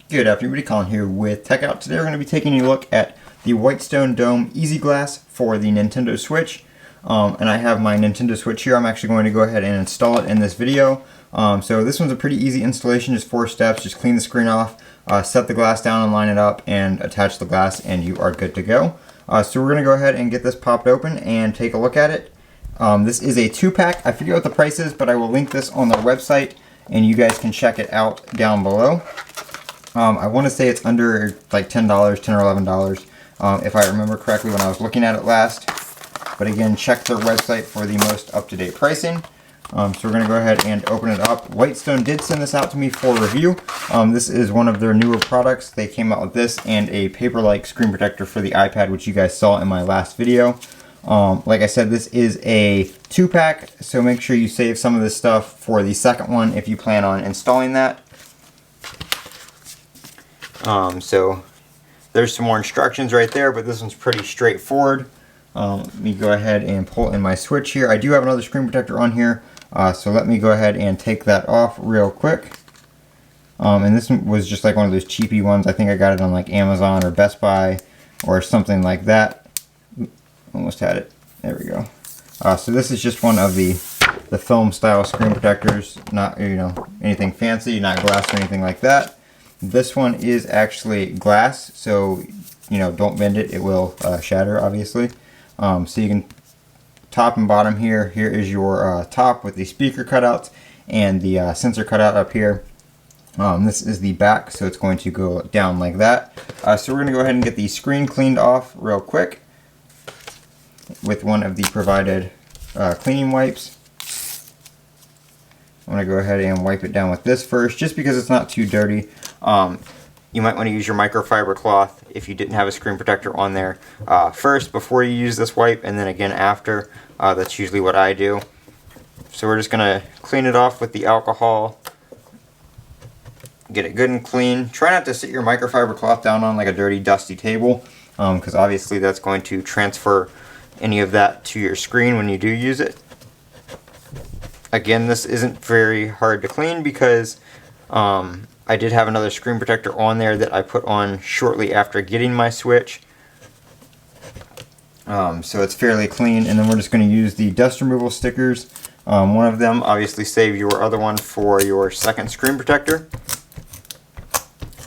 Good afternoon, everybody. Colin here with Techout. Today we're going to be taking a look at the Whitestone Dome Easy Glass for the Nintendo Switch. And I have my Nintendo Switch here. I'm actually going to go ahead and install it in this video. So this one's a pretty easy installation, just 4 steps. Just clean the screen off, set the glass down and line it up, and attach the glass, and you are good to go. So we're going to go ahead and get this popped open and take a look at it. This is a 2-pack. I forget what the price is, but I will link this on their website, and you guys can check it out down below. I want to say it's under like $10, $10 or $11, if I remember correctly when I was looking at it last. But again, check their website for the most up-to-date pricing. So we're going to go ahead and open it up. Whitestone did send this out to me for review. This is one of their newer products. They came out with this and a paper-like screen protector for the iPad, which you guys saw in my last video. Like I said, this is a 2-pack, so make sure you save some of this stuff for the second one if you plan on installing that. So there's some more instructions right there, but this one's pretty straightforward. Let me go ahead and pull in my switch here. I do have another screen protector on here, so let me go ahead and take that off real quick. And this one was just like one of those cheapy ones. I think I got it on like Amazon or Best Buy or something like that. Almost had it. There we go. So this is just one of the film style screen protectors, not anything fancy, not glass or anything like that. This one is actually glass, so don't bend it, it will shatter obviously. So you can, top and bottom here is your top with the speaker cutouts and the sensor cutout up here. This is the back, so it's going to go down like that. So we're going to go ahead and get the screen cleaned off real quick with one of the provided cleaning wipes. I'm going to go ahead and wipe it down with this first, just because it's not too dirty. You might want to use your microfiber cloth if you didn't have a screen protector on there first before you use this wipe, and then again after. That's usually what I do. So we're just going to clean it off with the alcohol. Get it good and clean. Try not to sit your microfiber cloth down on like a dirty, dusty table, because obviously that's going to transfer any of that to your screen when you do use it. Again, this isn't very hard to clean because I did have another screen protector on there that I put on shortly after getting my Switch. So it's fairly clean, and then we're just going to use the dust removal stickers. One of them, obviously save your other one for your second screen protector.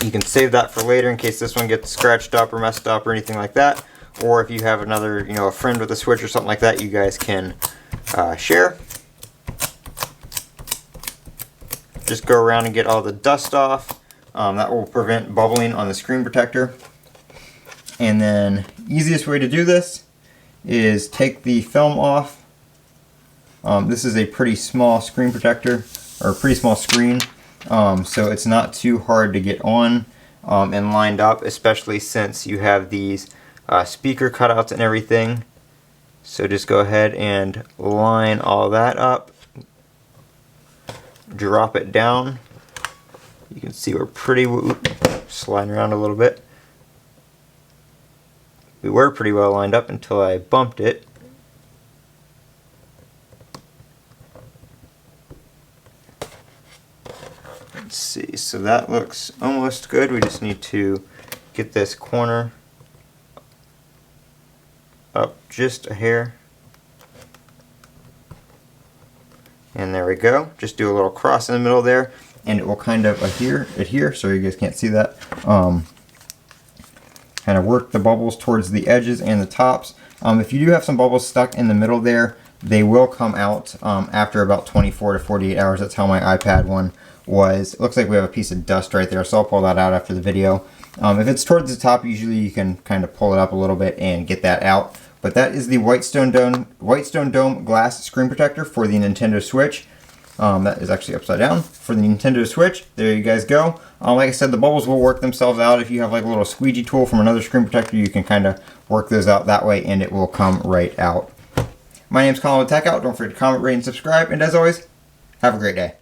You can save that for later in case this one gets scratched up or messed up or anything like that. Or if you have another, a friend with a Switch or something like that, you guys can share. Just go around and get all the dust off. That will prevent bubbling on the screen protector. And then easiest way to do this is take the film off. This is a pretty small screen protector, or a pretty small screen, so it's not too hard to get on and lined up, especially since you have these speaker cutouts and everything. So just go ahead and line all that up. Drop it down. You can see we're pretty sliding around a little bit. We were pretty well lined up until I bumped it. Let's see, so that looks almost good. We just need to get this corner up just a hair. And there we go. Just do a little cross in the middle there, and it will kind of adhere, so you guys can't see that. Kind of work the bubbles towards the edges and the tops. If you do have some bubbles stuck in the middle there, they will come out after about 24 to 48 hours. That's how my iPad one was. It looks like we have a piece of dust right there, so I'll pull that out after the video. If it's towards the top, usually you can kind of pull it up a little bit and get that out. But that is the Whitestone Dome glass screen protector for the Nintendo Switch. That is actually upside down for the Nintendo Switch. There you guys go. Like I said, the bubbles will work themselves out. If you have like a little squeegee tool from another screen protector, you can kind of work those out that way, and it will come right out. My name's Colin with Techout. Don't forget to comment, rate, and subscribe. And as always, have a great day.